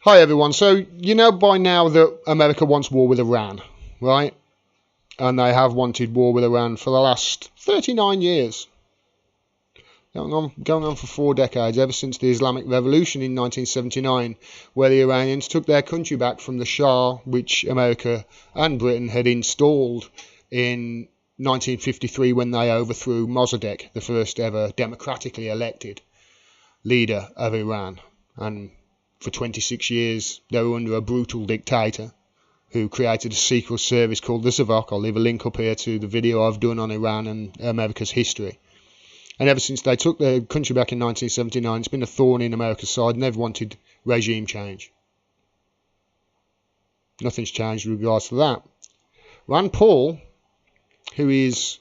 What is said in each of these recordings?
Hi everyone. So you know by now that America wants war with Iran, right? And they have wanted war with Iran for the last 39 years. Going on for 4 decades, ever since the Islamic Revolution in 1979, where the Iranians took their country back from the Shah, which America and Britain had installed in 1953 when they overthrew Mossadegh, the first ever democratically elected leader of Iran. And for 26 years, they were under a brutal dictator who created a secret service called the Savak. I'll leave a link up here to the video I've done on Iran and America's history. And ever since they took their country back in 1979, it's been a thorn in America's side, and they've wanted regime change. Nothing's changed with regards to that. Rand Paul, who is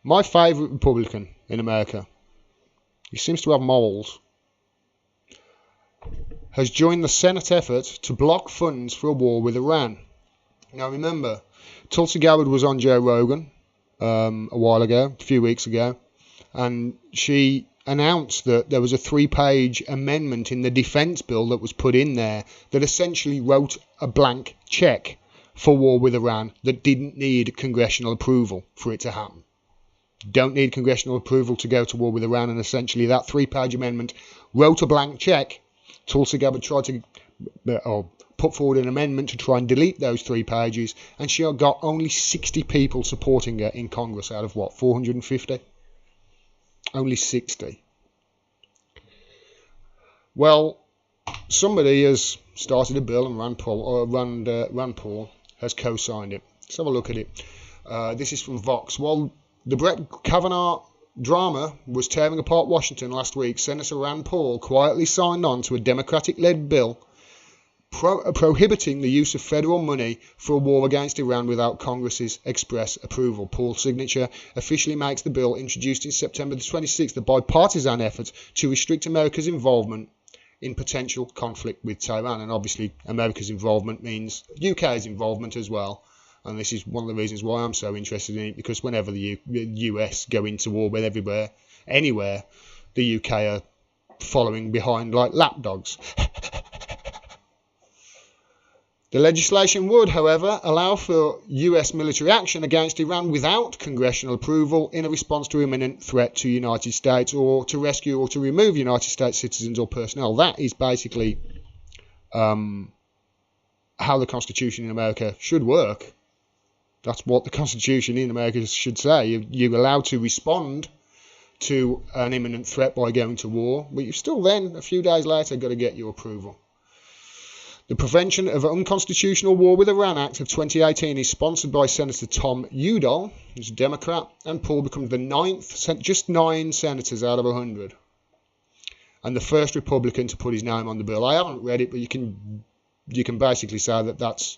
my favourite Republican in America, he seems to have morals, has joined the Senate effort to block funds for a war with Iran. Now remember, Tulsi Gabbard was on Joe Rogan a few weeks ago, and she announced that there was a 3-page amendment in the defence bill that was put in there that essentially wrote a blank cheque for war with Iran that didn't need congressional approval for it to happen. Don't need congressional approval to go to war with Iran, and essentially that 3-page amendment wrote a blank cheque. Tulsi Gabbard tried to put forward an amendment to try and delete those 3 pages, and she got only 60 people supporting her in Congress out of 450? Only 60. Well, somebody has started a bill, and Rand Paul has co-signed it. Let's have a look at it. This is from Vox. While the Brett Kavanaugh drama was tearing apart Washington last week, Senator Rand Paul quietly signed on to a Democratic-led bill prohibiting the use of federal money for a war against Iran without Congress's express approval. Paul's signature officially makes the bill, introduced in September the 26th, a bipartisan effort to restrict America's involvement in potential conflict with Tehran. And obviously America's involvement means UK's involvement as well. And this is one of the reasons why I'm so interested in it, because whenever the US go into war with anywhere, the UK are following behind like lapdogs. The legislation would, however, allow for US military action against Iran without congressional approval in a response to imminent threat to the United States, or to rescue or to remove United States citizens or personnel. That is basically how the Constitution in America should work. That's what the Constitution in America should say. You're allowed to respond to an imminent threat by going to war, but you've still then, a few days later, got to get your approval. The Prevention of Unconstitutional War with Iran Act of 2018 is sponsored by Senator Tom Udall, who's a Democrat, and Paul becomes the 9th, just 9 senators out of 100, and the first Republican to put his name on the bill. I haven't read it, but you can basically say that that's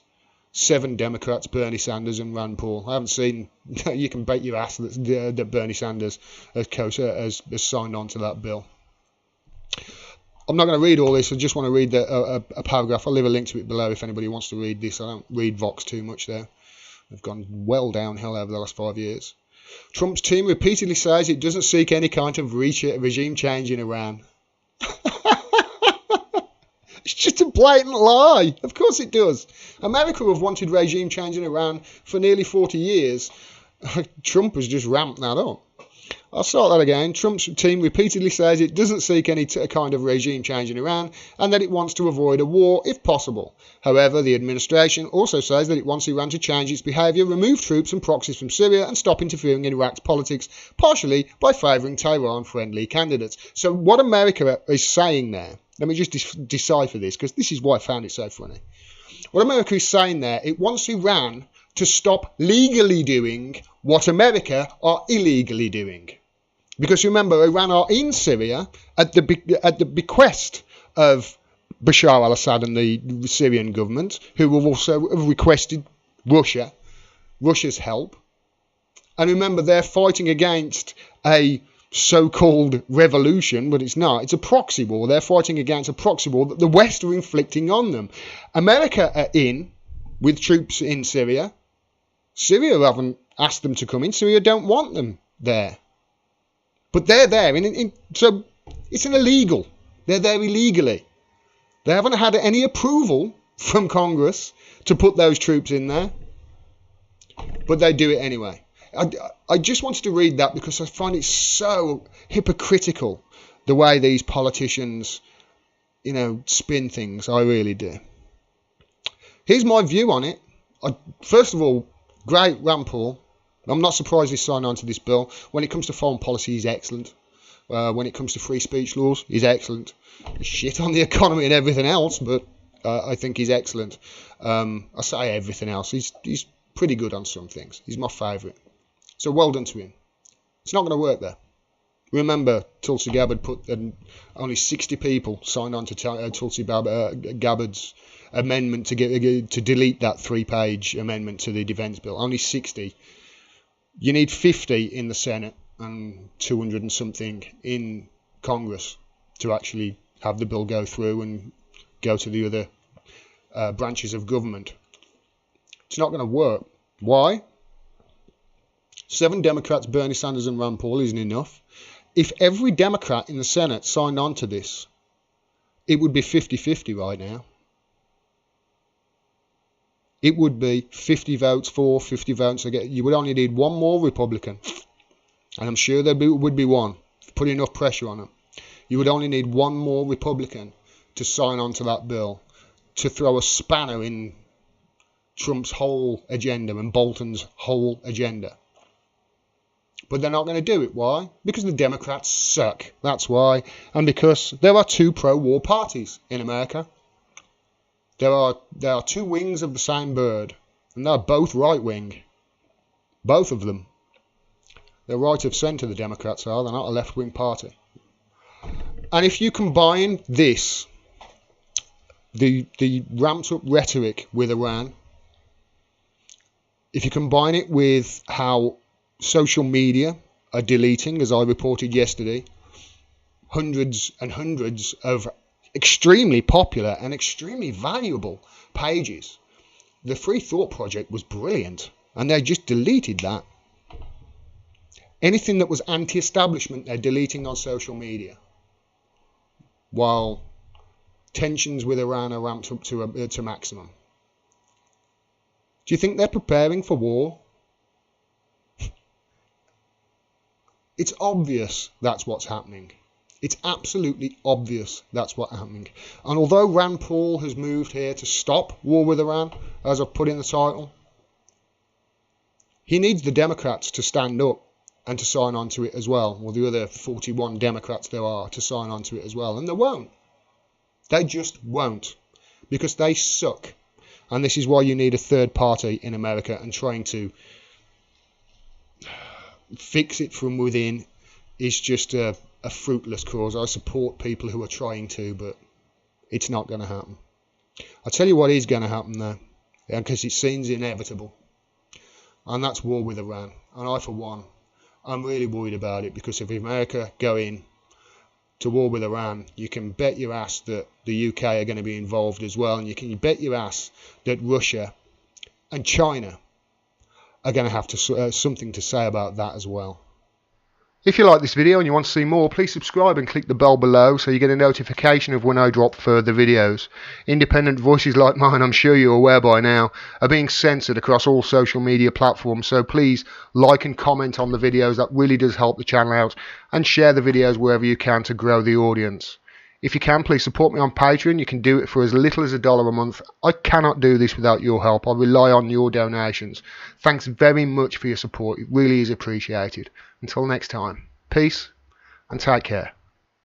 7 Democrats, Bernie Sanders and Rand Paul. I haven't seen, you can bet your ass that Bernie Sanders has signed on to that bill. I'm not going to read all this. I just want to read a paragraph. I'll leave a link to it below if anybody wants to read this. I don't read Vox too much there. They've gone well downhill over the last 5 years. Trump's team repeatedly says it doesn't seek any kind of regime change in Iran. It's just a blatant lie. Of course it does. America have wanted regime change in Iran for nearly 40 years. Trump has just ramped that up. I'll start that again. Trump's team repeatedly says it doesn't seek any kind of regime change in Iran, and that it wants to avoid a war if possible. However, the administration also says that it wants Iran to change its behaviour, remove troops and proxies from Syria, and stop interfering in Iraq's politics, partially by favouring Tehran-friendly candidates. So what America is saying there, let me just decipher this, because this is why I found it so funny. What America is saying there, it wants Iran to stop legally doing what America are illegally doing. Because remember, Iran are in Syria at the bequest of Bashar al-Assad and the Syrian government, who have also requested Russia's help. And remember, they're fighting against a so-called revolution, but it's not. It's a proxy war. They're fighting against a proxy war that the West are inflicting on them. America are in with troops in Syria. Syria haven't asked them to come in. Syria don't want them there. But they're there. So it's an illegal. They're there illegally. They haven't had any approval from Congress to put those troops in there, but they do it anyway. I just wanted to read that because I find it so hypocritical, the way these politicians, spin things. I really do. Here's my view on it. First of all, great Rand Paul. I'm not surprised he's signed on to this bill. When it comes to foreign policy, he's excellent. When it comes to free speech laws, he's excellent. Shit on the economy and everything else, but I think he's excellent. I say everything else. He's pretty good on some things. He's my favourite. So well done to him. It's not going to work there. Remember, Tulsi Gabbard only 60 people signed on to Tulsi Gabbard's amendment to delete that 3-page amendment to the defence bill. Only 60. You need 50 in the Senate and 200 and something in Congress to actually have the bill go through and go to the other branches of government. It's not going to work. Why? 7 Democrats, Bernie Sanders and Rand Paul, isn't enough. If every Democrat in the Senate signed on to this, it would be 50-50 right now. It would be 50 votes for, 50 votes against. You would only need one more Republican. And I'm sure there would be one. Put enough pressure on them. You would only need one more Republican to sign on to that bill, to throw a spanner in Trump's whole agenda and Bolton's whole agenda. But they're not going to do it. Why? Because the Democrats suck. That's why. And because there are 2 pro-war parties in America. There are 2 wings of the same bird. And they're both right-wing. Both of them. They're right of centre, the Democrats are. They're not a left-wing party. And if you combine this, the ramped-up rhetoric with Iran, if you combine it with how social media are deleting, as I reported yesterday, hundreds and hundreds of extremely popular and extremely valuable pages. The Free Thought Project was brilliant, and they just deleted that. Anything that was anti-establishment, they're deleting on social media, while tensions with Iran are ramped up to maximum. Do you think they're preparing for war? It's obvious that's what's happening. It's absolutely obvious that's what's happening. And although Rand Paul has moved here to stop war with Iran, as I've put in the title, he needs the Democrats to stand up and to sign on to it as well, or the other 41 Democrats there are to sign on to it as well. And they won't. They just won't, because they suck. And this is why you need a third party in America, and trying to fix it from within is just a fruitless cause. I support people who are trying to, but it's not going to happen. I'll tell you what is going to happen though, because it seems inevitable, and that's war with Iran. And I, for one, I'm really worried about it, because if America go in to war with Iran, you can bet your ass that the UK are going to be involved as well, and you can bet your ass that Russia and China are going to have something to say about that as well. If you like this video and you want to see more, please subscribe and click the bell below so you get a notification of when I drop further videos. Independent voices like mine, I'm sure you're aware by now, are being censored across all social media platforms, so please like and comment on the videos. That really does help the channel out, and share the videos wherever you can to grow the audience. If you can, please support me on Patreon. You can do it for as little as $1 a month. I cannot do this without your help. I rely on your donations. Thanks very much for your support. It really is appreciated. Until next time, peace and take care.